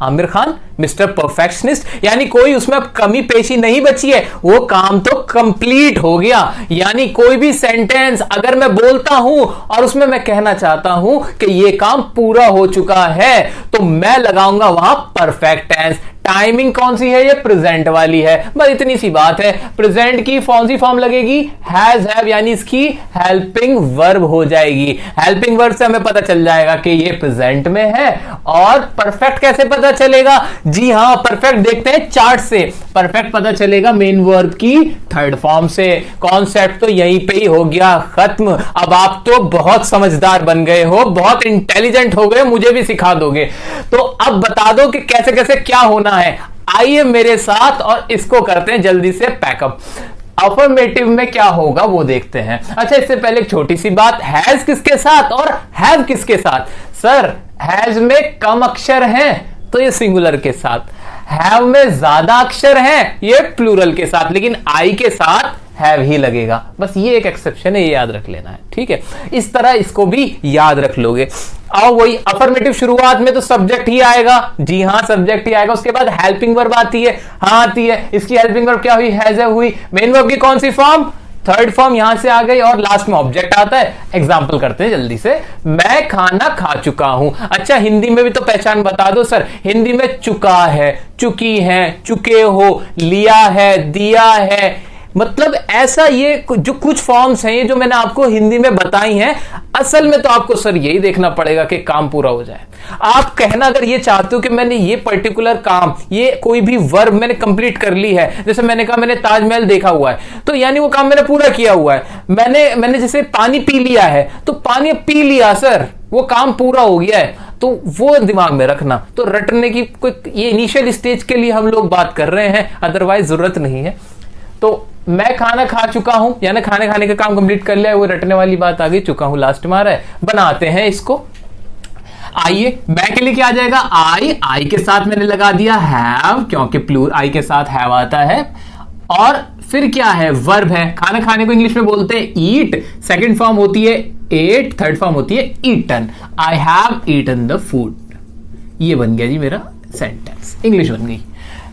Aamir Khan mister perfectionist, यानी कोई उसमें अब कमी पेशी नहीं बची है, वो काम तो कंप्लीट हो गया। यानी कोई भी सेंटेंस अगर मैं बोलता हूं और उसमें मैं कहना चाहता हूं कि ये काम पूरा हो चुका है, तो मैं लगाऊंगा वहां परफेक्ट टेंस। टाइमिंग कौन सी है? ये प्रेजेंट वाली है। बस इतनी सी बात है। प्रेजेंट की कौन सी फॉर्म लगेगी? हैज हैव, यानी इसकी हेल्पिंग वर्ब हो जाएगी। हेल्पिंग वर्ब से हमें पता चल जाएगा कि ये प्रेजेंट में है। और परफेक्ट कैसे पता चलेगा? जी हां, परफेक्ट देखते हैं चार्ट से। परफेक्ट पता चलेगा मेन वर्ब की थर्ड फॉर्म से। कॉन्सेप्ट तो यहीं पे ही हो गया खत्म। अब आप तो बहुत समझदार बन गए हो, बहुत इंटेलिजेंट हो गए, मुझे भी सिखा दोगे। तो अब बता दो कि कैसे कैसे क्या होना है। आइए मेरे साथ और इसको करते हैं जल्दी से पैकअप। अफर्मेटिव में क्या होगा वो देखते हैं। अच्छा, इससे पहले एक छोटी सी बात, हैज किसके साथ और हैव किसके साथ? सर, हैज में कम अक्षर हैं तो ये सिंगुलर के साथ, हैव में ज्यादा अक्षर हैं ये प्लूरल के साथ, लेकिन आई के साथ हैव ही लगेगा। बस ये एक एक्सेप्शन है, ये याद रख लेना है, ठीक है। इस तरह इसको भी याद रख लोगे। और वही अफर्मेटिव शुरुआत में तो सब्जेक्ट ही आएगा। जी हां, सब्जेक्ट ही आएगा। उसके बाद हेल्पिंग वर्ब आती है। हाँ आती है। इसकी हेल्पिंग वर्ब क्या हुई? हैज हुई। मेन वर्ब की कौन सी फॉर्म? थर्ड फॉर्म यहां से आ गई। और लास्ट में ऑब्जेक्ट आता है। एग्जाम्पल करते हैं जल्दी से। मैं खाना खा चुका हूं। अच्छा, हिंदी में भी तो पहचान बता दो सर। हिंदी में चुका है, चुकी है, चुके हो, लिया है, दिया है, मतलब ऐसा ये जो कुछ फॉर्म्स हैं, ये जो मैंने आपको हिंदी में बताई हैं, असल में तो आपको सर यही देखना पड़ेगा कि काम पूरा हो जाए। आप कहना अगर ये चाहते हो कि मैंने ये पर्टिकुलर काम, ये कोई भी वर्ब मैंने कंप्लीट कर ली है, जैसे मैंने कहा मैंने ताजमहल देखा हुआ है, तो यानी वो काम मैंने पूरा किया हुआ है। मैंने जैसे पानी पी लिया है, तो पानी पी लिया सर, वो काम पूरा हो गया है। तो वो दिमाग में रखना। तो रटने की कोई ये इनिशियल स्टेज के लिए हम लोग बात कर रहे हैं, अदरवाइज जरूरत नहीं है। तो मैं खाना खा चुका हूं, यानी खाने खाने का काम कंप्लीट कर लिया है, वो रटने वाली बात आ गई। चुका हूं लास्ट में आ रहा है। बनाते हैं इसको। आइए, मैं के लिए क्या आ जाएगा? आई के साथ मैंने लगा दिया हैव, क्योंकि प्लूरल आई के साथ हैव आता है। और फिर क्या है? वर्ब है। खाना खाने को इंग्लिश में बोलते हैं ईट। सेकंड फॉर्म होती है एट, थर्ड फॉर्म होती है eaten. I have eaten the food. ये बन गया जी मेरा सेंटेंस, इंग्लिश बन गई।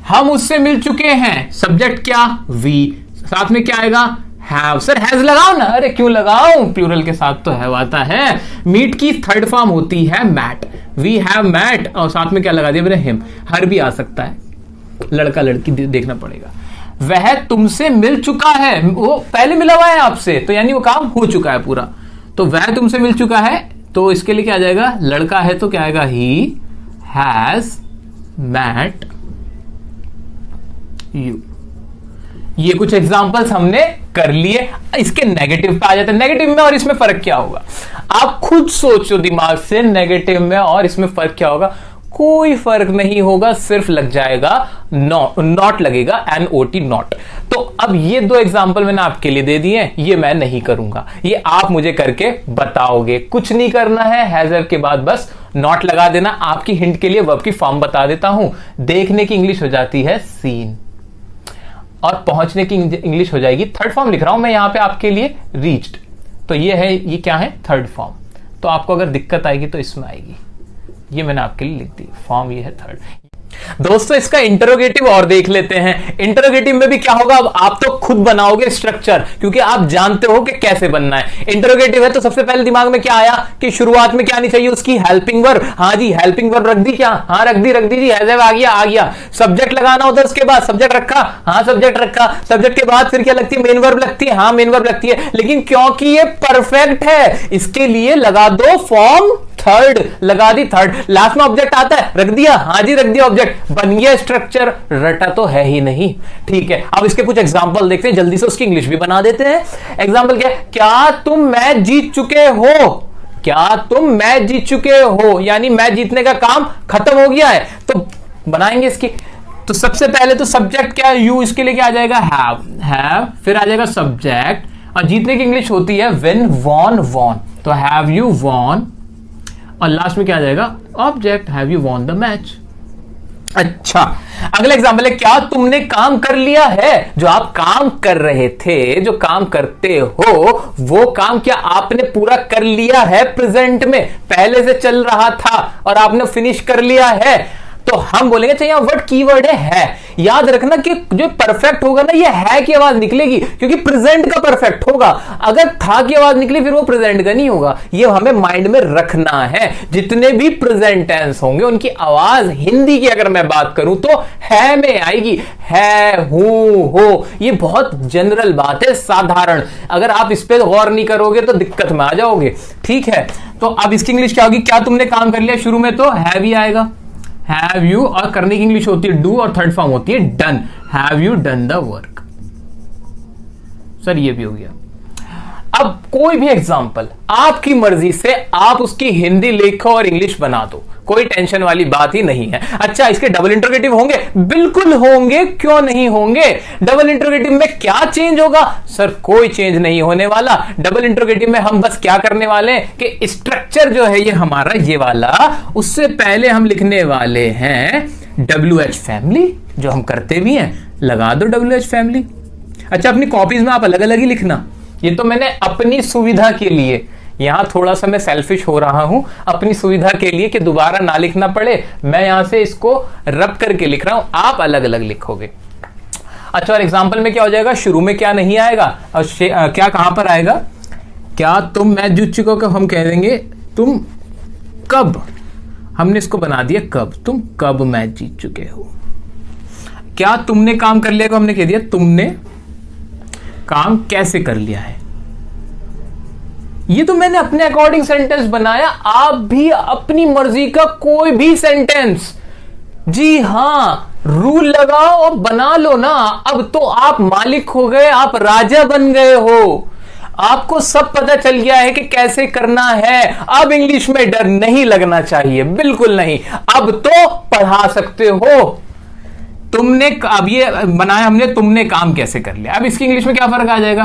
हम उससे मिल चुके हैं। सब्जेक्ट क्या? वी। साथ में क्या आएगा? हैव। सर हैज लगाओ ना। अरे क्यों लगाऊं, प्लूरल के साथ तो हैव आता है। मीट की थर्ड फॉर्म होती है मैट। We have mat. और साथ में क्या लगा दिया मैंने? हिम। हर भी आ सकता है, लड़का लड़की देखना पड़ेगा। वह तुमसे मिल चुका है, वो पहले मिला हुआ है आपसे, तो यानी वो काम हो चुका है पूरा। तो वह तुमसे मिल चुका है, तो इसके लिए क्या आ जाएगा? लड़का है तो क्या आएगा? He has met you. ये कुछ एग्जांपल्स हमने कर लिए। इसके नेगेटिव पे आ जाते हैं। नेगेटिव में और इसमें फर्क क्या होगा? आप खुद सोचो दिमाग से, नेगेटिव में और इसमें फर्क क्या होगा? कोई फर्क नहीं होगा, सिर्फ लग जाएगा नॉट लगेगा, NOT नॉट। तो अब ये दो एग्जांपल मैंने आपके लिए दे दिए, ये मैं नहीं करूंगा, ये आप मुझे करके बताओगे। कुछ नहीं करना है, हैज के बाद बस नॉट लगा देना। आपकी हिंट के लिए वर्ब की फॉर्म बता देता हूं। देखने की इंग्लिश हो जाती है सीन, और पहुंचने की इंग्लिश हो जाएगी, थर्ड फॉर्म लिख रहा हूं मैं यहां पे आपके लिए, रीच्ड। तो ये है, ये क्या है? Third form. तो आपको अगर दिक्कत आएगी तो इसमें आएगी, ये मैंने आपके लिए लिख दी फॉर्म, ये है थर्ड। दोस्तों इसका इंटरोगेटिव और देख लेते हैं। इंटरोगेटिव में भी क्या होगा? अब आप तो खुद बनाओगे स्ट्रक्चर, क्योंकि आप जानते हो कि कैसे बनना है। इंटरोगेटिव है तो सबसे पहले दिमाग में क्या आया कि शुरुआत में क्या आनी चाहिए? उसकी हेल्पिंग वर्ब। हाँ जी, हेल्पिंग वर्ब रख दी क्या? हाँ रख दी जी। हैज आ गया। सब्जेक्ट लगाना होता है, उसके बाद सब्जेक्ट रखा। हाँ सब्जेक्ट रखा। सब्जेक्ट के बाद फिर क्या लगती है? मेन वर्ब लगती है। हाँ मेन वर्ब लगती है। लेकिन क्योंकि ये परफेक्ट है, इसके लिए लगा दो फॉर्म थर्ड, लगा दी थर्ड। लास्ट में ऑब्जेक्ट आता है, रख दिया। हाँ जी रख दिया ऑब्जेक्ट, बन गया स्ट्रक्चर। रटा तो है ही नहीं, ठीक है। अब इसके कुछ एग्जांपल देखते हैं जल्दी से, उसकी इंग्लिश भी बना देते हैं। एग्जांपल क्या है? क्या तुम मैच जीत चुके हो? क्या तुम मैच जीत चुके हो, यानी मैच जीतने का काम खत्म हो गया है। तो बनाएंगे इसकी। तो सबसे पहले तो सब्जेक्ट क्या है? यू। इसके लिए क्या आ जाएगा? हैव। फिर आ जाएगा सब्जेक्ट, और जीतने की इंग्लिश होती है विन, वॉन। तो हैव यू वॉन, और लास्ट में क्या आ जाएगा? Object, have you won the match. अच्छा, अगला एग्जांपल है, क्या तुमने काम कर लिया है? जो आप काम कर रहे थे, जो काम करते हो, वो काम क्या आपने पूरा कर लिया है? प्रेजेंट में पहले से चल रहा था और आपने फिनिश कर लिया है। तो तो हम बोलेंगे अच्छा यहां वर्ड कीवर्ड है। याद रखना कि जो परफेक्ट होगा ना, ये है की आवाज निकलेगी, क्योंकि प्रेजेंट का परफेक्ट होगा। अगर था की आवाज निकली फिर वो प्रेजेंट का नहीं होगा। ये हमें माइंड में रखना है। जितने भी प्रेजेंट टेंस होंगे उनकी आवाज हिंदी की अगर मैं बात करूं तो है में आएगी। है, हूं, हो, ये बहुत जनरल बात है, साधारण। अगर आप इस पे गौर नहीं करोगे तो दिक्कत में आ जाओगे। ठीक है, तो अब इसकी इंग्लिश क्या होगी? क्या तुमने काम कर लिया? शुरू में तो हैव ही आएगा, हैव यू, और करने की इंग्लिश होती है डू, और थर्ड फॉर्म होती है done. Have you done the work? Sir ये भी हो गया। अब कोई भी एग्जाम्पल आपकी मर्जी से आप उसकी हिंदी लिखो और इंग्लिश बना दो, कोई टेंशन वाली बात ही नहीं है। अच्छा, इसके डबल इंटरोगेटिव होंगे? बिल्कुल होंगे, क्यों नहीं होंगे। डबल इंटरोगेटिव में क्या चेंज होगा? सर कोई चेंज नहीं होने वाला। डबल इंटरोगेटिव में हम बस क्या करने वाले हैं कि स्ट्रक्चर जो है ये हमारा ये वाला, उससे पहले हम लिखने वाले हैं WH फैमिली, जो हम करते भी हैं। लगा दो WH फैमिली। अच्छा, अपनी कॉपीज में आप अलग अलग ही लिखना। ये तो मैंने अपनी सुविधा के लिए, यहां थोड़ा सा मैं सेल्फिश हो रहा हूं, अपनी सुविधा के लिए कि दोबारा ना लिखना पड़े, मैं यहां से इसको रब करके लिख रहा हूं, आप अलग अलग लिखोगे। अच्छा, और एग्जांपल में क्या हो जाएगा? शुरू में क्या नहीं आएगा और क्या कहां पर आएगा? क्या तुम मैच जीत चुके हो, हम कह देंगे तुम कब, हमने इसको बना दिया कब, तुम कब मैच जीत चुके हो। क्या तुमने काम कर लिया को हमने कह दिया तुमने काम कैसे कर लिया है। ये तो मैंने अपने अकॉर्डिंग सेंटेंस बनाया, आप भी अपनी मर्जी का कोई भी सेंटेंस, जी हां, रूल लगाओ और बना लो ना। अब तो आप मालिक हो गए, आप राजा बन गए हो, आपको सब पता चल गया है कि कैसे करना है। अब इंग्लिश में डर नहीं लगना चाहिए, बिल्कुल नहीं। अब तो पढ़ा सकते हो। तुमने, अब ये बनाया हमने, तुमने काम कैसे कर लिया। अब इसकी इंग्लिश में क्या फर्क आ जाएगा?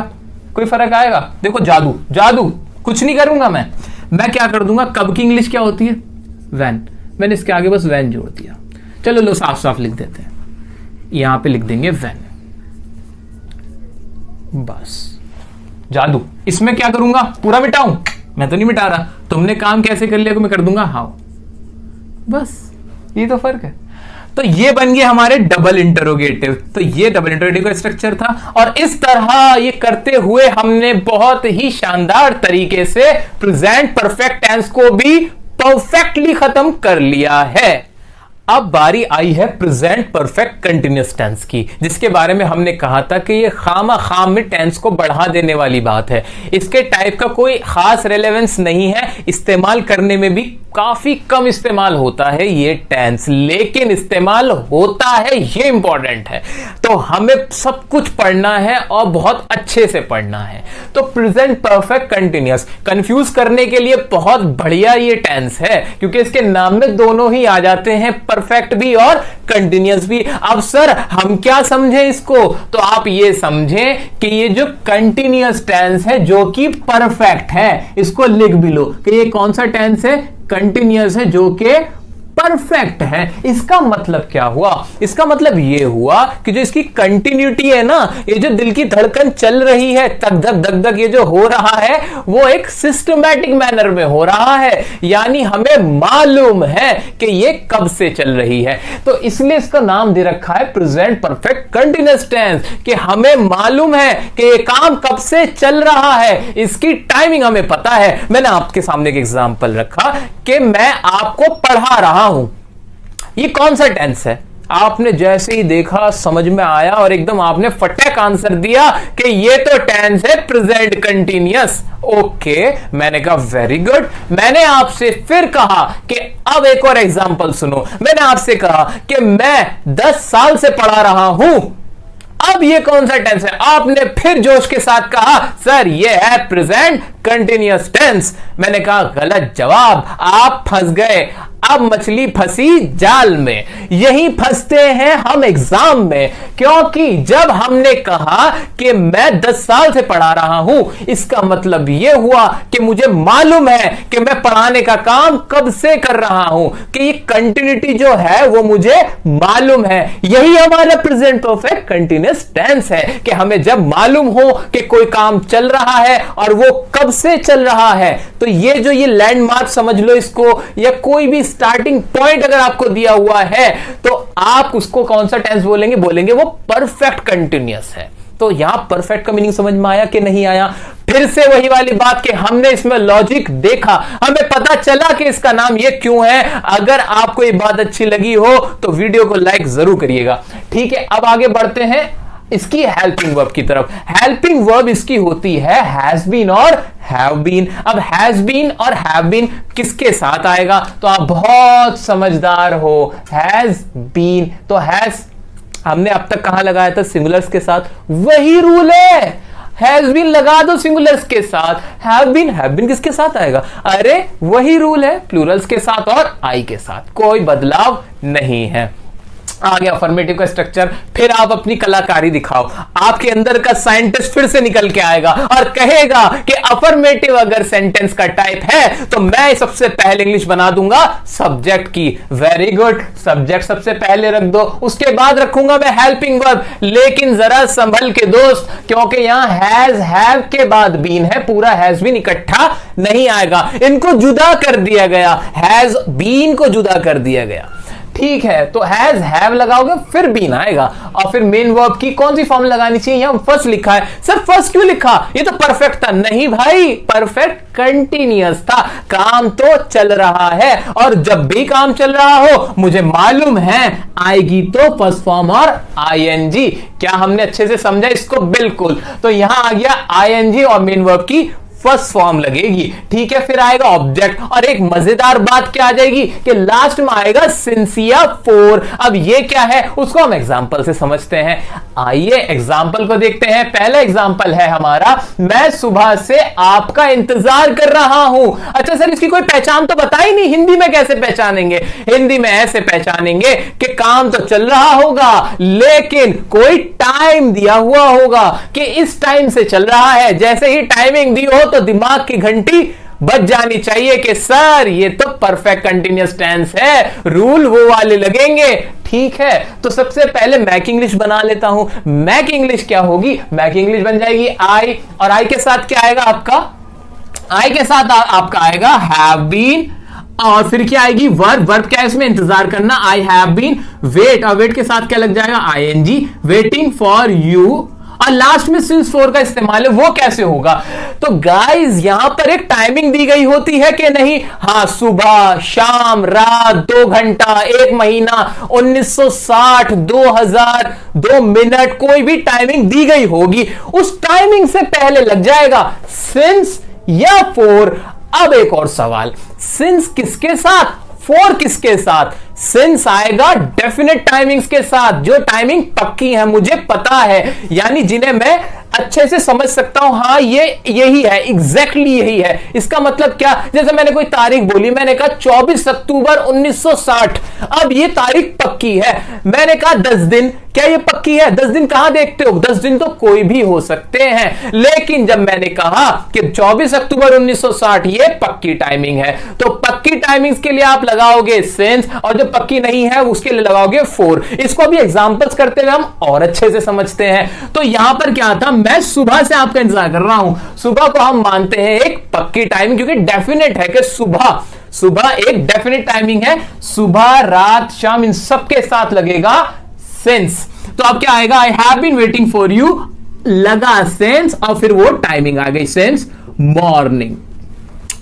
कोई फर्क आएगा? देखो, जादू, जादू कुछ नहीं करूंगा मैं क्या कर दूंगा? कब की इंग्लिश क्या होती है? वैन। मैंने इसके आगे बस वैन जोड़ दिया। चलो लो साफ साफ लिख देते हैं, यहां पे लिख देंगे वैन, बस। जादू। इसमें क्या करूंगा? पूरा मिटाऊं? मैं तो नहीं मिटा रहा। तुमने काम कैसे कर लिया को मैं कर दूंगा हाउ, बस। ये तो फर्क है। तो ये बन गए हमारे डबल इंटरोगेटिव। तो ये डबल इंटरोगेटिव का स्ट्रक्चर था, और इस तरह ये करते हुए हमने बहुत ही शानदार तरीके से प्रेजेंट परफेक्ट टेंस को भी परफेक्टली खत्म कर लिया है। अब बारी आई है प्रेजेंट परफेक्ट कंटिन्यूअस टेंस की, जिसके बारे में हमने कहा था कि ये खाम में टेंस को बढ़ा देने वाली बात है। इसके टाइप का कोई खास रेलेवेंस नहीं है, इस्तेमाल करने में भी काफी कम इस्तेमाल होता है ये टेंस, लेकिन इस्तेमाल होता है, ये इंपॉर्टेंट है। तो हमें सब कुछ पढ़ना है और बहुत अच्छे से पढ़ना है। तो प्रेजेंट परफेक्ट कंटिन्यूअस कंफ्यूज करने के लिए बहुत बढ़िया ये टेंस है, क्योंकि इसके नाम में दोनों ही आ जाते हैं, परफेक्ट भी और कंटिन्यूअस भी। अब सर हम क्या समझें इसको? तो आप ये समझें कि ये जो कंटिन्यूअस टेंस है जो कि परफेक्ट है, इसको लिख भी लो कि ये कौन सा टेंस है? कंटिन्यूअस है जो कि परफेक्ट है। इसका मतलब क्या हुआ? इसका मतलब यह हुआ कि जो इसकी कंटिन्यूटी है ना, ये जो दिल की धड़कन चल रही है, तक धक धक धक, ये जो हो रहा है वो एक सिस्टमैटिक मैनर में हो रहा है, यानी हमें मालूम है कि ये कब से चल रही है। तो इसलिए इसका नाम दे रखा है प्रेजेंट परफेक्ट कंटिन्यूअस टेंस, कि हमें मालूम है कि ये काम कब से चल रहा है, इसकी टाइमिंग हमें पता है। मैंने आपके सामने एक एग्जांपल रखा कि मैं आपको पढ़ा रहा हूं, ये कौन सा टेंस है? आपने जैसे ही देखा समझ में आया और एकदम आपने फटाक आंसर दिया कि ये तो टेंस है प्रेजेंट कंटिन्यूअस। ओके, मैंने कहा वेरी गुड। मैंने आपसे फिर कहा कि अब एक और एग्जांपल सुनो। मैंने आपसे कहा कि मैं 10 साल से पढ़ा रहा हूं, अब ये कौन सा टेंस है? आपने फिर जोश के साथ कहा सर ये है प्रेजेंट कंटिन्यूअस टेंस। मैंने कहा गलत जवाब, आप फंस गए। अब मछली फंसी जाल में, यही फंसते हैं हम एग्जाम में, क्योंकि जब हमने कहा कि मैं 10 साल से पढ़ा रहा हूं, इसका मतलब यह हुआ कि मुझे मालूम है कि मैं पढ़ाने का काम कब से कर रहा हूं, कि ये कंटिन्यूटी जो है वो मुझे मालूम है। यही हमारा प्रेजेंट परफेक्ट कंटिन्यूअस टेंस है कि हमें जब मालूम हो कि कोई काम चल रहा है और वो कब से चल रहा है। तो ये जो ये लैंडमार्क समझ लो इसको, या कोई भी स्टार्टिंग पॉइंट अगर आपको दिया हुआ है तो आप उसको कौन सा टेंस बोलेंगे? बोलेंगे वो परफेक्ट कंटिन्यूअस है। तो यहां परफेक्ट का मीनिंग समझ में आया कि नहीं आया? फिर से वही वाली बात कि हमने इसमें लॉजिक देखा, हमें पता चला कि इसका नाम ये क्यों है। अगर आपको ये बात अच्छी लगी हो तो वीडियो को लाइक जरूर करिएगा। ठीक है, अब आगे बढ़ते हैं इसकी हेल्पिंग वर्ब की तरफ। हेल्पिंग वर्ब इसकी होती है हैज बीन और हैव बीन। अब हैज बीन और हैव बीन किसके साथ आएगा? तो आप बहुत समझदार हो। हैज बीन तो हैज हमने अब तक कहां लगाया था? सिंगुलर्स के साथ। वही रूल है, हैज बीन लगा दो सिंगुलर्स के साथ। हैव बीन किसके साथ आएगा? अरे वही रूल है, प्लूरल्स के साथ और आई के साथ, कोई बदलाव नहीं है। आ गया अफर्मेटिव का स्ट्रक्चर। फिर आप अपनी कलाकारी दिखाओ। आपके अंदर का साइंटिस्ट फिर से निकल के आएगा और कहेगा कि अफर्मेटिव अगर सेंटेंस का टाइप है तो मैं सबसे पहले इंग्लिश बना दूंगा सब्जेक्ट की। वेरी गुड, सब्जेक्ट सबसे पहले रख दो, उसके बाद रखूंगा मैं हेल्पिंग वर्ब। लेकिन जरा संभल के दोस्त, क्योंकि यहां हैज हैव के बाद बीन है, पूरा हैज बीन इकट्ठा नहीं आएगा, इनको जुदा कर दिया गया, हैज बीन को जुदा कर दिया गया। ठीक है, तो हैज हैव लगाओगे फिर बीन आएगा और फिर मेन वर्ब की कौन सी फॉर्म लगानी चाहिए? यहां फर्स्ट लिखा है। सर फर्स्ट क्यों लिखा? ये तो परफेक्ट था। नहीं भाई, परफेक्ट कंटीन्यूअस था, काम तो चल रहा है और जब भी काम चल रहा हो मुझे मालूम है आएगी तो फर्स्ट फॉर्म और आईएनजी। क्या हमने अच्छे से समझा इसको? बिल्कुल। तो यहां आ गया आईएनजी और मेन वर्ब की फर्स्ट फॉर्म लगेगी। ठीक है, फिर आएगा ऑब्जेक्ट और एक मजेदार बात क्या आ जाएगी कि लास्ट में आएगा सिंसिया फोर। अब ये क्या है उसको हम एग्जांपल से समझते हैं। आइए एग्जांपल को देखते हैं। पहला एग्जांपल है हमारा, मैं सुबह से आपका इंतजार कर रहा हूं। अच्छा सर, इसकी कोई पहचान तो बताई नहीं, हिंदी में कैसे पहचानेंगे? हिंदी में ऐसे पहचानेंगे कि काम तो चल रहा होगा लेकिन कोई टाइम दिया हुआ होगा कि इस टाइम से चल रहा है। जैसे ही टाइमिंग दी हो तो दिमाग की घंटी बज जानी चाहिए कि सर ये तो परफेक्ट कंटीन्यूअस टेंस है, रूल वो वाले लगेंगे। ठीक है, तो सबसे पहले मैक इंग्लिश बना लेता हूं। मैक इंग्लिश क्या होगी? मैक इंग्लिश बन जाएगी आई, और आई के साथ क्या आएगा आपका? आई के साथ आपका आएगा हैव बीन, और फिर क्या आएगी? वर्ब। वर्ब क्या है इसमें? इंतजार करना, आई हैव बीन। वेट, और वेट के साथ क्या लग जाएगा? ING, waiting for you. और लास्ट में सिंस फोर का इस्तेमाल है, वो कैसे होगा? तो गाइस यहां पर एक टाइमिंग दी गई होती है कि नहीं? हाँ, सुबह, शाम, रात, 2 घंटा, 1 महीना, 1960, 2000, 2 मिनट, कोई भी टाइमिंग दी गई होगी, उस टाइमिंग से पहले लग जाएगा सिंस या फोर। अब एक और सवाल, सिंस किसके साथ, फोर किसके साथ? सिंस आएगा डेफिनेट टाइमिंग्स के साथ, जो टाइमिंग पक्की है, मुझे पता है, यानी जिन्हें मैं अच्छे से समझ सकता हूं। हाँ, ये यही है, एग्जैक्टली यही है। इसका मतलब क्या? जैसे मैंने कोई तारीख बोली, मैंने कहा 24 अक्टूबर 1960। अब ये तारीख पक्की है। मैंने कहा 10 दिन, क्या ये पक्की है? 10 दिन कहां देखते हो? 10 दिन तो कोई भी हो सकते हैं। लेकिन जब मैंने कहा कि 24 अक्टूबर 1960 ये पक्की टाइमिंग है, तो पक्की टाइमिंग्स के लिए आप लगाओगे सिंस, और जो पक्की नहीं है उसके लिए लगाओगे फोर। इसको अभी एग्जांपल्स करते हुए हम और अच्छे से समझते हैं। तो यहां पर क्या था? मैं सुबह से आपका इंतजार कर रहा हूं। सुबह को हम मानते हैं एक पक्की टाइम, क्योंकि डेफिनेट है कि सुबह एक डेफिनेट टाइमिंग है। सुबह, रात, शाम, इन सब के साथ लगेगा सिंस। तो अब क्या आएगा? I have been waiting for you, लगा सिंस, और फिर वो टाइमिंग आ गई सिंस मॉर्निंग।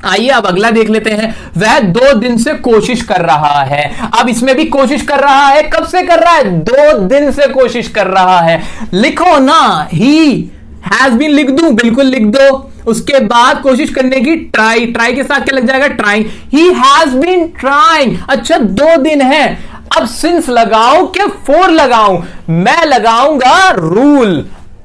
आइए अब अगला देख लेते हैं। वह 2 दिन से कोशिश कर रहा है। अब इसमें भी कोशिश कर रहा है। कब से कर रहा है? 2 दिन से कोशिश कर रहा है। लिखो ना, ही हैज बीन लिख दूं? बिल्कुल लिख दो। उसके बाद कोशिश करने की ट्राई, ट्राई के साथ क्या लग जाएगा? Trying. He has been trying. अच्छा, 2 दिन है। अब सिंस लगाऊं कि फोर लगाऊं? मैं लगाऊंगा रूल।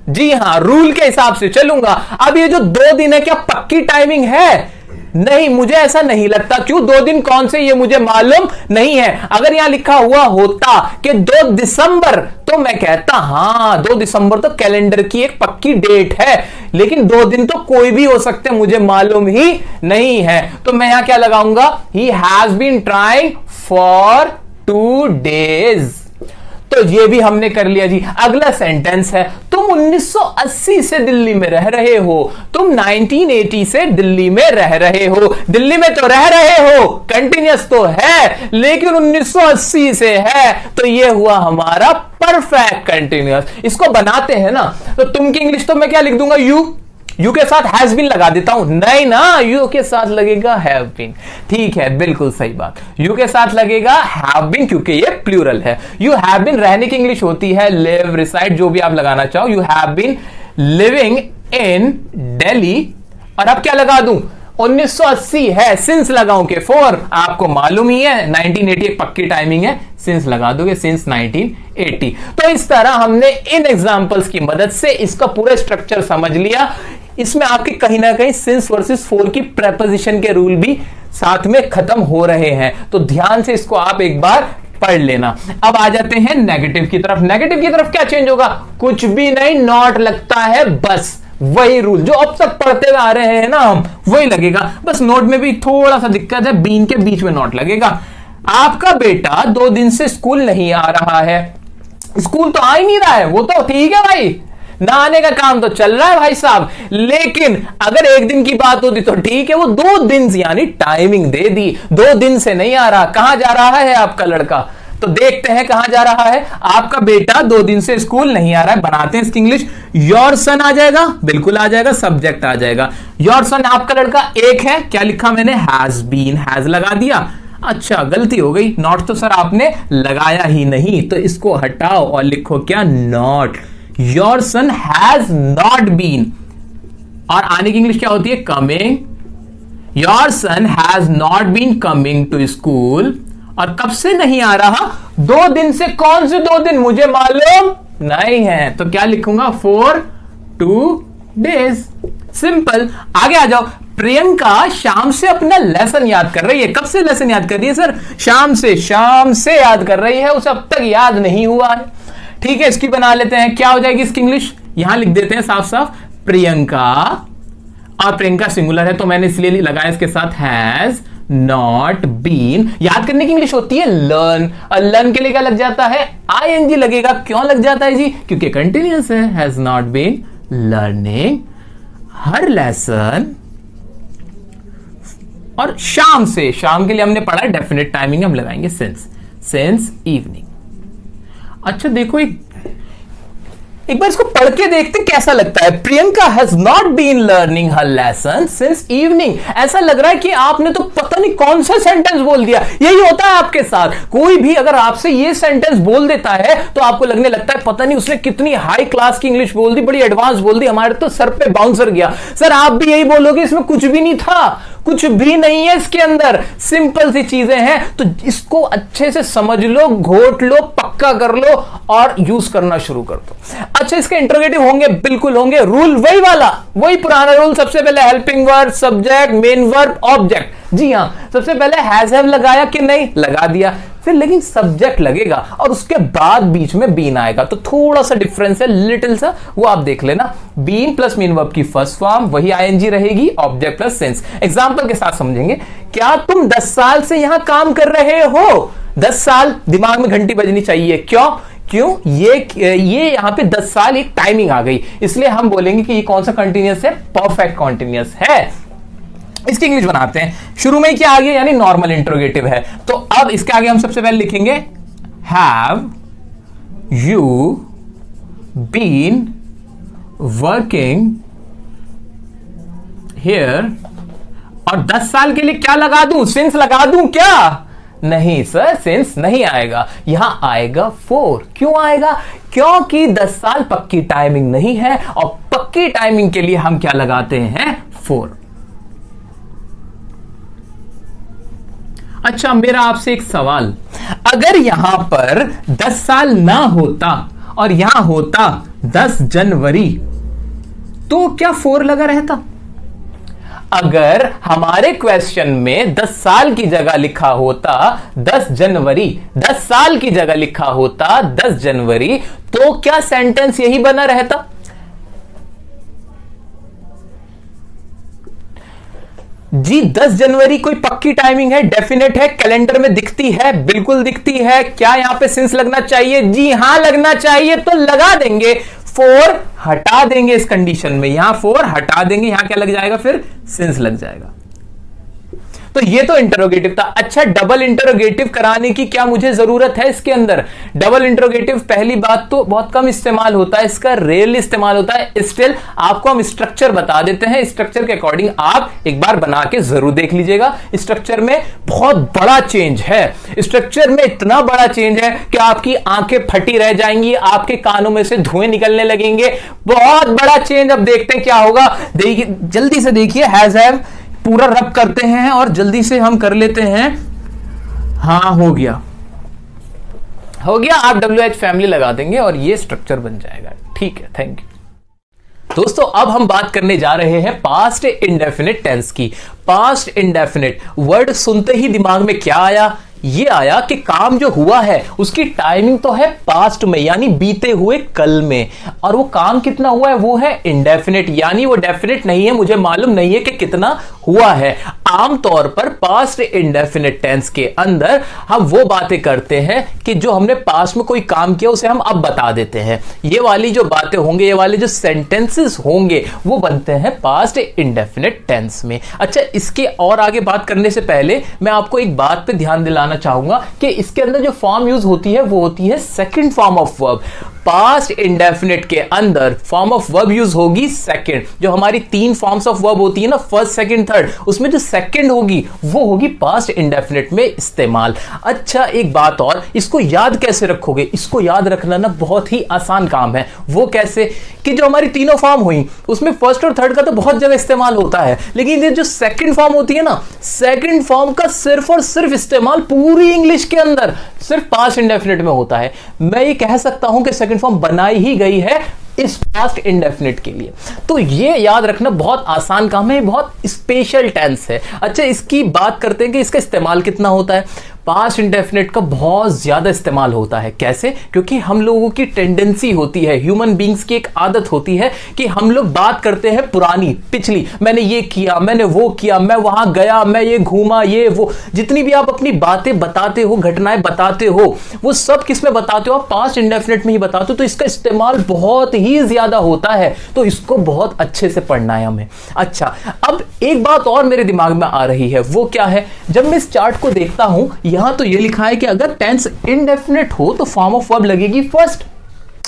जी हां, रूल के हिसाब से चलूंगा। अब ये जो 2 दिन है, क्या पक्की टाइमिंग है? नहीं, मुझे ऐसा नहीं लगता। क्यों? 2 दिन कौन से, ये मुझे मालूम नहीं है। अगर यहां लिखा हुआ होता कि 2 दिसंबर, तो मैं कहता हाँ 2 दिसंबर तो कैलेंडर की एक पक्की डेट है, लेकिन 2 दिन तो कोई भी हो सकते हैं, मुझे मालूम ही नहीं है। तो मैं यहां क्या लगाऊंगा? He has been trying for 2 days। तो ये भी हमने कर लिया जी। अगला सेंटेंस है, तुम तुम 1980 से दिल्ली में रह रहे हो, तुम 1980 से दिल्ली में रह रहे हो, दिल्ली में तो रह रहे हो, कंटिन्यूअस तो है, लेकिन 1980 से है, तो ये हुआ हमारा परफेक्ट कंटिन्यूअस। इसको बनाते हैं ना, तो तुम की इंग्लिश तो मैं क्या लिख दूंगा, यू के साथ हैज बीन लगा देता हूं, नहीं ना, यू के साथ लगेगा हैव बीन। ठीक है, बिल्कुल सही बात, यू के साथ लगेगा हैव बीन, क्योंकि ये प्लूरल है। यू हैव बीन रहने की इंग्लिश होती है लिव, रिसाइड, जो भी आप लगाना चाहो। You have been living in Delhi, और अब क्या लगा दूं, 1980 है, सिंस लगाऊं के फॉर, आपको मालूम ही है 1980 एक पक्की टाइमिंग है, सिंस लगा दोगे, सिंस 1980। तो इस तरह हमने इन एग्जांपल्स की मदद से इसका पूरा स्ट्रक्चर समझ लिया। इसमें आपके कहीं ना कहीं सिंस वर्सेस फॉर की प्रेपोजिशन के रूल भी साथ में खत्म हो रहे हैं, तो ध्यान से इसको आप एक बार पढ़ लेना। अब आ जाते हैं नेगेटिव की तरफ। नेगेटिव की तरफ क्या चेंज होगा, कुछ भी नहीं, नॉट लगता है, बस वही रूल जो अब तक पढ़ते हुए आ रहे हैं ना हम, वही लगेगा। बस नोट में भी थोड़ा सा दिक्कत है, बीन के बीच में नॉट लगेगा। आपका बेटा 2 दिन से स्कूल नहीं आ रहा है, स्कूल तो आ ही नहीं रहा है, वो तो ठीक है भाई, ना आने का काम तो चल रहा है भाई साहब, लेकिन अगर 1 दिन की बात होती तो ठीक है, वो 2 दिन यानी टाइमिंग दे दी, 2 दिन से नहीं आ रहा। कहां जा रहा है आपका लड़का, तो देखते हैं कहां जा रहा है। आपका बेटा 2 दिन से स्कूल नहीं आ रहा है, बनाते हैं इसकी इंग्लिश। योर सन आ जाएगा, बिल्कुल आ जाएगा, सब्जेक्ट आ जाएगा। योर सन आपका लड़का एक है, क्या लिखा मैंने, हैज बीन, हैज लगा दिया। अच्छा, गलती हो गई, नॉट तो सर आपने लगाया ही नहीं, तो इसको हटाओ और लिखो क्या, not. Your son has not been, और आने की इंग्लिश क्या होती है, coming. Your son has not been coming to school, और कब से नहीं आ रहा, 2 दिन से। कौन से 2 दिन मुझे मालूम नहीं है, तो क्या लिखूंगा, for 2 days। सिंपल। आगे आ जाओ। प्रियंका शाम से अपना लेसन याद कर रही है। कब से लेसन याद कर रही है सर, शाम से, शाम से याद कर रही है, उसे अब तक याद नहीं हुआ है। ठीक है, इसकी बना लेते हैं, क्या हो जाएगी इसकी इंग्लिश, यहां लिख देते हैं साफ साफ, प्रियंका, और प्रियंका सिंगुलर है तो मैंने इसलिए लगाया इसके साथ हैज नॉट बीन। याद करने की इंग्लिश होती है लर्न, और लर्न के लिए क्या लग जाता है, आईएनजी लगेगा। क्यों लग जाता है जी, क्योंकि कंटिन्यूअस है, has not been learning her lesson. और शाम से, शाम के लिए हमने पढ़ा है डेफिनेट टाइमिंग, हम लगाएंगे सिंस इवनिंग। अच्छा देखो, एक बार इसको पढ़ के देखते कैसा लगता है। Priyanka has not been learning her lesson since evening. ऐसा लग रहा है कि आपने तो पता नहीं कौन सा सेंटेंस बोल दिया। यही होता है आपके साथ, कोई भी अगर आपसे ये सेंटेंस बोल देता है तो आपको लगने लगता है पता नहीं उसने कितनी हाई क्लास की इंग्लिश बोल दी, बड़ी एडवांस बोल दी, हमारे तो सर पे बाउंसर गया। सर आप भी यही बोलोगे, इसमें कुछ भी नहीं था, कुछ भी नहीं है इसके अंदर, सिंपल सी चीजें हैं। तो इसको अच्छे से समझ लो, घोट लो, पक्का कर लो और यूज करना शुरू कर दो। अच्छा, इसके इंटरोगेटिव होंगे, बिल्कुल होंगे। रूल वही वाला, वही पुराना रूल। सबसे पहले helping verb, subject, main verb, object. जी हां, सबसे पहले हैज हैव लगाया कि नहीं, लगा दिया, फिर लेकिन सब्जेक्ट लगेगा और उसके बाद बीच में बीन आएगा। तो थोड़ा सा डिफरेंस है, लिटिल सा, वो आप देख लेना। बीन प्लस मेन वर्ब की फर्स्ट फॉर्म वही आईएनजी रहेगी, ऑब्जेक्ट प्लस सिंस। एग्जांपल के साथ समझेंगे। क्या तुम 10 साल से यहां काम कर रहे हो? 10 साल, दिमाग में घंटी बजनी चाहिए। क्यों ये यहां पे 10 साल एक टाइमिंग आ गई, इसलिए हम बोलेंगे कि ये कौन सा कंटिन्यूअस है, परफेक्ट कंटिन्यूअस है। इसकी इंग्लिश बनाते हैं। शुरू में क्या आ गया, यानी नॉर्मल इंट्रोगेटिव है। तो अब इसके आगे हम सबसे पहले लिखेंगे have you been working here, और 10 साल के लिए क्या लगा दूं, सिंस लगा दूं क्या? नहीं सर, सिंस नहीं आएगा, यहां आएगा फॉर। क्यों आएगा? क्योंकि 10 साल पक्की टाइमिंग नहीं है, और पक्की टाइमिंग के लिए हम क्या लगाते हैं, फॉर। अच्छा, मेरा आपसे एक सवाल, अगर यहां पर 10 साल ना होता और यहां होता 10 जनवरी, तो क्या फॉर लगा रहता? अगर हमारे क्वेश्चन में 10 साल की जगह लिखा होता 10 जनवरी, 10 साल की जगह लिखा होता 10 जनवरी, तो क्या सेंटेंस यही बना रहता? जी 10 जनवरी कोई पक्की टाइमिंग है, डेफिनेट है, कैलेंडर में दिखती है, बिल्कुल दिखती है। क्या यहां पे सिंस लगना चाहिए? जी हां लगना चाहिए, तो लगा देंगे। फोर हटा देंगे इस कंडीशन में, यहां फोर हटा देंगे, यहां क्या लग जाएगा, फिर सिंस लग जाएगा। तो ये तो इंटरोगेटिव था। अच्छा, डबल इंटरोगेटिव कराने की क्या मुझे जरूरत है इसके अंदर? डबल इंटरोगेटिव पहली बात तो बहुत कम इस्तेमाल होता है, इसका रेयरली इस्तेमाल होता है। स्टिल आपको हम स्ट्रक्चर बता देते हैं, स्ट्रक्चर के अकॉर्डिंग आप एक बार बना के जरूर देख लीजिएगा। स्ट्रक्चर में बहुत बड़ा चेंज है, स्ट्रक्चर में इतना बड़ा चेंज है कि आपकी आंखें फटी रह जाएंगी, आपके कानों में से धुएं निकलने लगेंगे, बहुत बड़ा चेंज। अब देखते हैं क्या होगा, देखिए जल्दी से देखिए, हैज हैव पूरा रब करते हैं और जल्दी से हम कर लेते हैं। हाँ, हो गया हो गया, आप WH फैमिली लगा देंगे और ये स्ट्रक्चर बन जाएगा। ठीक है, थैंक यू। दोस्तों अब हम बात करने जा रहे हैं पास्ट इंडेफिनिट टेंस की। पास्ट इंडेफिनिट वर्ड सुनते ही दिमाग में क्या आया? ये आया कि काम जो हुआ है उसकी टाइमिंग तो है पास्ट में, यानी बीते हुए कल में, और वो काम कितना हुआ है वो है इंडेफिनिट, यानी वो डेफिनिट नहीं है, मुझे मालूम नहीं है कि कितना हुआ है। आमतौर पर पास्ट इंडेफिनिट टेंस के अंदर हम वो बातें करते हैं कि जो हमने पास्ट में कोई काम किया उसे हम अब बता देते हैं। ये वाली जो बातें होंगे, ये वाले जो सेंटेंसेस होंगे वो बनते हैं पास्ट इंडेफिनिट टेंस में। अच्छा, इसके और आगे बात करने से पहले मैं आपको एक बात पे ध्यान दिलाना चाहूंगा कि इसके अंदर जो फॉर्म यूज होती है वो होती है second form of verb. Past indefinite के अंदर फॉर्म ऑफ वर्ब यूज होगी सेकंड। जो हमारी 3 फॉर्म्स ऑफ वर्ब होती है ना, फर्स्ट सेकंड थर्ड, उसमें जो सेकंड होगी वो होगी पास्ट इंडेफिनिट में इस्तेमाल। अच्छा, एक बात और, इसको याद कैसे रखोगे? इसको याद रखना ना बहुत ही आसान काम है। वो कैसे कि जो हमारी तीनों फॉर्म हुई उसमें फर्स्ट और थर्ड का तो बहुत जगह इस्तेमाल होता है, लेकिन ये जो सेकंड फॉर्म होती है ना, सेकंड फॉर्म का सिर्फ और सिर्फ इस्तेमाल पूरी इंग्लिश के अंदर सिर्फ पास्ट इंडेफिनिट में होता है। मैं ये कह सकता हूं कि सेकंड फॉर्म बनाई ही गई है इस पास्ट इंडेफिनिट के लिए। तो ये याद रखना बहुत आसान काम है, बहुत स्पेशल टेंस है। अच्छा, इसकी बात करते हैं कि इसका इस्तेमाल कितना होता है। पास्ट इंडेफिनिट का बहुत ज्यादा इस्तेमाल होता है। कैसे? क्योंकि हम लोगों की टेंडेंसी होती है, ह्यूमन बींग्स की एक आदत होती है कि हम लोग बात करते हैं पुरानी, पिछली, मैंने ये किया, मैंने वो किया, मैं वहां गया, मैं ये घूमा, ये वो, जितनी भी आप अपनी बातें बताते हो, घटनाएं बताते हो, वो सब किस में बताते हो? आप पास्ट इंडेफिनिट में ही बताते हो। तो इसका इस्तेमाल बहुत ही ज्यादा होता है, तो इसको बहुत अच्छे से पढ़ना है हमें। अच्छा, अब एक बात और मेरे दिमाग में आ रही है, वो क्या है? जब मैं इस चार्ट को देखता हूं, यहां तो ये लिखा है कि अगर टेंस इंडेफिनिट हो तो फॉर्म ऑफ वर्ब लगेगी फर्स्ट।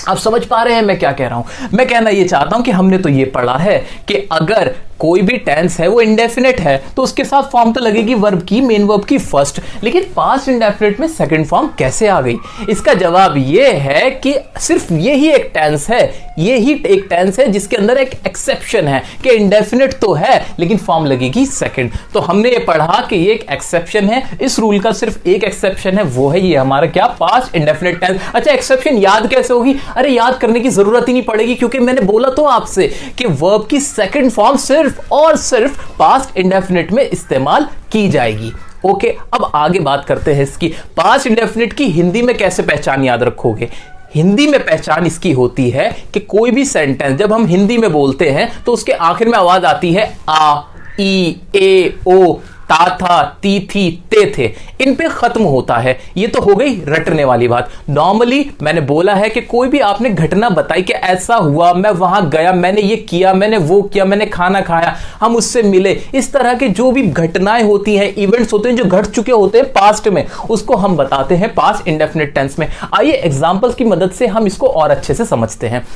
आप समझ पा रहे हैं मैं क्या कह रहा हूं? मैं कहना ये चाहता हूं कि हमने तो ये पढ़ा है कि अगर कोई भी टेंस है वो इंडेफिनिट है तो उसके साथ फॉर्म तो लगेगी वर्ब की, मेन वर्ब की फर्स्ट। लेकिन पास्ट इंडेफिनिट में सेकंड फॉर्म कैसे आ गई? इसका जवाब ये है कि सिर्फ ये ही एक टेंस है, ये ही एक टेंस है जिसके अंदर एक एक्सेप्शन है कि इंडेफिनिट तो है लेकिन फॉर्म लगेगी सेकंड। तो हमने ये पढ़ा कि ये एक एक्सेप्शन है, इस रूल का सिर्फ एक एक्सेप्शन है, वो है ये हमारा क्या? Past indefinite tense. अच्छा, एक्सेप्शन याद कैसे होगी? अरे याद करने की जरूरत ही नहीं पड़ेगी, क्योंकि मैंने बोला तो आपसे कि वर्ब की सेकंड फॉर्म सिर्फ और सिर्फ पास्ट इंडेफिनिट में इस्तेमाल की जाएगी। ओके, अब आगे बात करते हैं इसकी। पास्ट इंडेफिनिट की हिंदी में कैसे पहचान याद रखोगे? हिंदी में पहचान इसकी होती है कि कोई भी सेंटेंस जब हम हिंदी में बोलते हैं तो उसके आखिर में आवाज आती है आ, ई, ए, ओ, ता था, ती थी, ते थे, इन पे खत्म होता है। ये तो हो गई रटने वाली बात। नॉर्मली मैंने बोला है कि कोई भी आपने घटना बताई कि ऐसा हुआ, मैं वहां गया, मैंने ये किया, मैंने वो किया, मैंने खाना खाया, हम उससे मिले, इस तरह के जो भी घटनाएं होती हैं, इवेंट्स होते हैं जो घट चुके होते हैं पास्ट में, उसको हम बताते हैं पास्ट इंडेफिनिट टेंस में। आइए एग्जांपल्स की मदद से हम इसको और अच्छे से समझते हैं।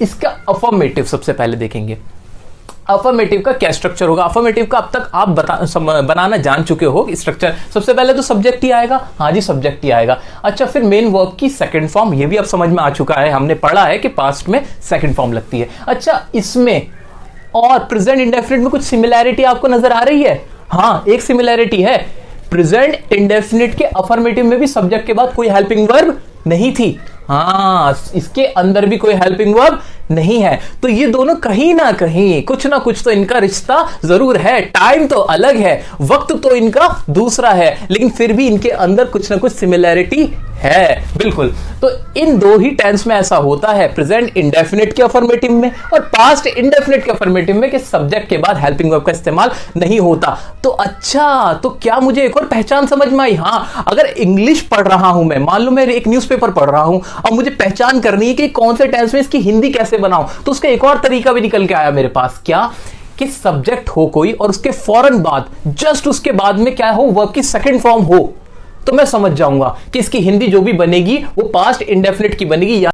इसका अफर्मेटिव सबसे पहले देखेंगे। अफर्मेटिव का क्या स्ट्रक्चर होगा? अफर्मेटिव का अब तक आप बनाना जान चुके हो स्ट्रक्चर। सबसे पहले तो सब्जेक्ट ही आएगा, हाँ जी सब्जेक्ट ही आएगा। अच्छा, फिर मेन वर्ब की सेकंड फॉर्म, ये भी अब समझ में आ चुका है, हमने पढ़ा है कि पास्ट में सेकंड फॉर्म लगती है। अच्छा, इसमें और प्रेजेंट इंडेफिनिट में कुछ सिमिलैरिटी आपको नजर आ रही है? हाँ, एक सिमिलैरिटी है। प्रेजेंट इंडेफिनिट के अफर्मेटिव में भी सब्जेक्ट के बाद कोई हेल्पिंग वर्ब नहीं थी। हाँ, इसके अंदर भी कोई हेल्पिंग वर्ब नहीं है। तो ये दोनों कहीं ना कहीं कुछ ना कुछ तो इनका रिश्ता जरूर है। टाइम तो अलग है, वक्त तो इनका दूसरा है, लेकिन फिर भी इनके अंदर कुछ ना कुछ सिमिलैरिटी है। बिल्कुल। तो इन दो ही टेंस में ऐसा होता है, प्रेजेंट इंडेफिनिट के अफर्मेटिव में और पास्ट इंडेफिनिट के अफर्मेटिव में, कि सब्जेक्ट के बाद हेल्पिंग वर्ब का इस्तेमाल नहीं होता। तो अच्छा, तो क्या मुझे एक और पहचान समझ में आई? हाँ, अगर इंग्लिश पढ़ रहा हूं मैं, मान लो मैं एक न्यूज़पेपर पढ़ रहा हूं और मुझे पहचान करनी है कि कौन से टेंस में इसकी हिंदी कैसे बनाऊं, तो उसका एक और तरीका भी निकल के आया मेरे पास। क्या? कि सब्जेक्ट हो कोई और उसके फौरन बाद, जस्ट उसके बाद में क्या हो, वर्ब की सेकंड फॉर्म हो, तो मैं समझ जाऊंगा कि इसकी हिंदी जो भी बनेगी वो पास्ट इंडेफिनिट की बनेगी।